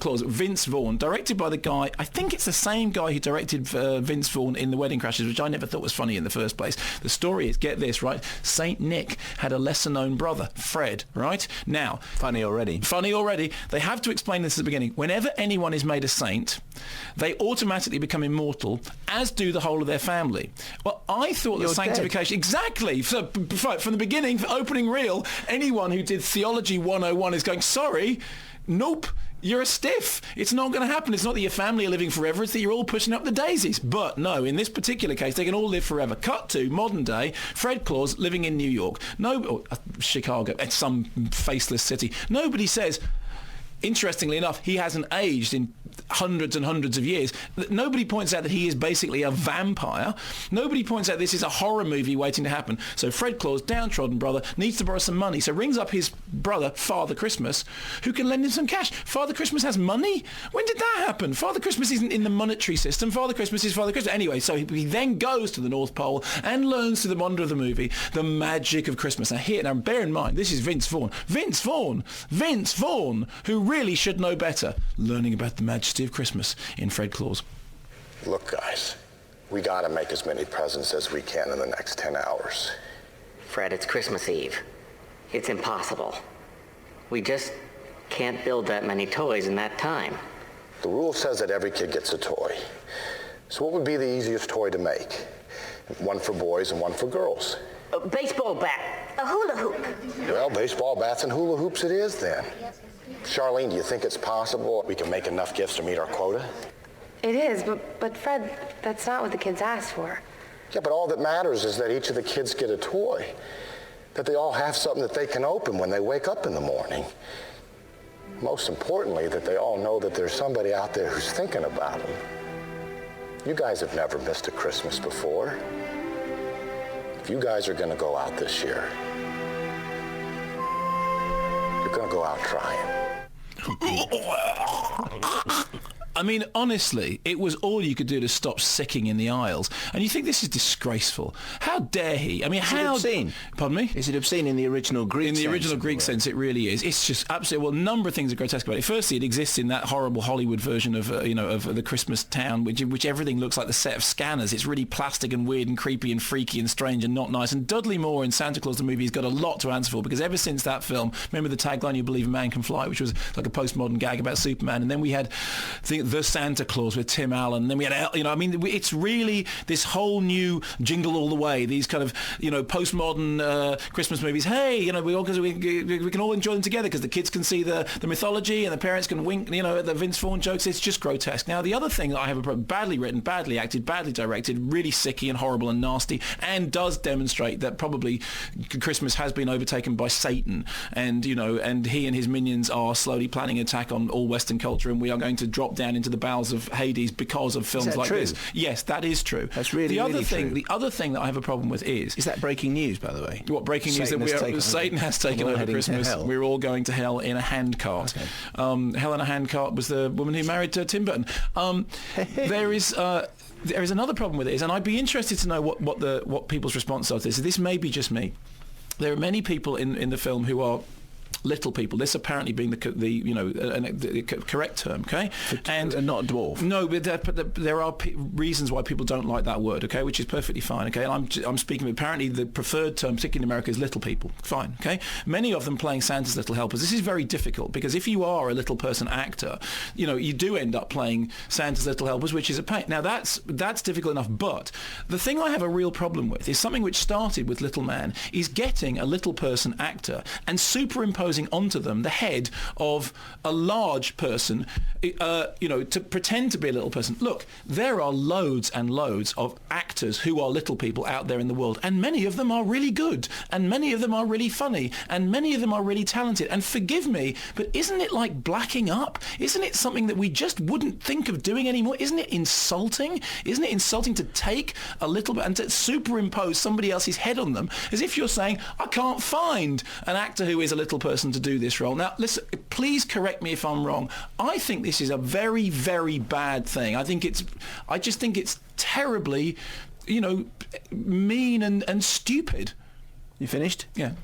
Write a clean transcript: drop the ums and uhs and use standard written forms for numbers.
Claus, Vince Vaughn, directed by the guy, I think it's the same guy who directed Vince Vaughn in The Wedding Crashers, which I never thought was funny in the first place. The story is, get this, right? Saint Nick had a lesser-known brother, Fred, right? Now... Funny already. They have to explain this at the beginning. Whenever anyone is made a saint, they automatically become immortal, as do the whole of their family. Well, I thought that sanctification... Dead. Exactly. So, from the beginning, for opening reel, anyone who did Theology 101 is going, sorry, nope, you're a stiff. It's not going to happen. It's not that your family are living forever. It's that you're all pushing up the daisies. But no, in this particular case, they can all live forever. Cut to modern day, Fred Claus living in New York. Chicago, at some faceless city. Nobody says... Interestingly enough, he hasn't aged in hundreds and hundreds of years. Nobody points out that he is basically a vampire. Nobody points out this is a horror movie waiting to happen. So Fred Claus, downtrodden brother, needs to borrow some money. So rings up his brother, Father Christmas, who can lend him some cash. Father Christmas has money? When did that happen? Father Christmas isn't in the monetary system. Father Christmas is Father Christmas. Anyway, so he then goes to the North Pole and learns through the wonder of the movie the magic of Christmas. Now bear in mind, this is Vince Vaughn. Vince Vaughn, who really should know better, learning about the majesty of Christmas in Fred Claus. Look, guys, we gotta make as many presents as we can in the next 10 hours. Fred, it's Christmas Eve. It's impossible. We just can't build that many toys in that time. The rule says that every kid gets a toy. So what would be the easiest toy to make? One for boys and one for girls. A baseball bat. A hula hoop. Well, baseball bats and hula hoops it is then. Charlene, do you think it's possible we can make enough gifts to meet our quota? It is, but Fred, that's not what the kids asked for. Yeah, but all that matters is that each of the kids get a toy. That they all have something that they can open when they wake up in the morning. Most importantly, that they all know that there's somebody out there who's thinking about them. You guys have never missed a Christmas before. If you guys are going to go out this year, you're going to go out trying. I mean, honestly, it was all you could do to stop sicking in the aisles. And you think this is disgraceful. How dare he? I mean, Is it obscene? Pardon me? Is it obscene in the original Greek sense? In the original Greek sense, it really is. It's just absolutely... Well, a number of things are grotesque about it. Firstly, it exists in that horrible Hollywood version of, of the Christmas town, which everything looks like the set of Scanners. It's really plastic and weird and creepy and freaky and strange and not nice. And Dudley Moore in Santa Claus the movie has got a lot to answer for, because ever since that film, remember the tagline, "You believe a man can fly," which was like a postmodern gag about Superman. And then we had the Santa Claus with Tim Allen. And then we had, it's really this whole new Jingle All the Way, these kind of, postmodern Christmas movies. Hey, we can all enjoy them together because the kids can see the mythology and the parents can wink, at the Vince Vaughn jokes. It's just grotesque. Now, the other thing that I have a problem, badly written, badly acted, badly directed, really sicky and horrible and nasty, and does demonstrate that probably Christmas has been overtaken by Satan, and and he and his minions are slowly planning an attack on all Western culture, and we are going to drop down into the bowels of Hades because of films like this. Yes, that is true. That's really true. The other thing that I have a problem with is that breaking news, by the way? What breaking news? Satan has taken over Christmas. We're all going to hell in a handcart. Okay. Hell in a handcart was the woman who married Tim Burton. There is another problem with it, and I'd be interested to know what people's response are to this. This may be just me. There are many people in the film who are little people. This apparently being the correct term, okay? And not a dwarf. No, but there are reasons why people don't like that word, okay? Which is perfectly fine, okay? And I'm speaking. Apparently, the preferred term, particularly in America, is little people. Fine, okay? Many of them playing Santa's little helpers. This is very difficult because if you are a little person actor, you do end up playing Santa's little helpers, which is a pain. Now that's difficult enough. But the thing I have a real problem with is something which started with Little Man, is getting a little person actor and superimposing onto them the head of a large person, to pretend to be a little person. Look, there are loads and loads of actors who are little people out there in the world, and many of them are really good, and many of them are really funny, and many of them are really talented. And forgive me, but isn't it like blacking up? Isn't it something that we just wouldn't think of doing anymore? Isn't it insulting? Isn't it insulting to take a little bit and to superimpose somebody else's head on them, as if you're saying, I can't find an actor who is a little person to do this role. Now, listen, please correct me if I'm wrong. I think this is a very, very bad thing. I just think it's terribly, mean and stupid. You finished? Yeah.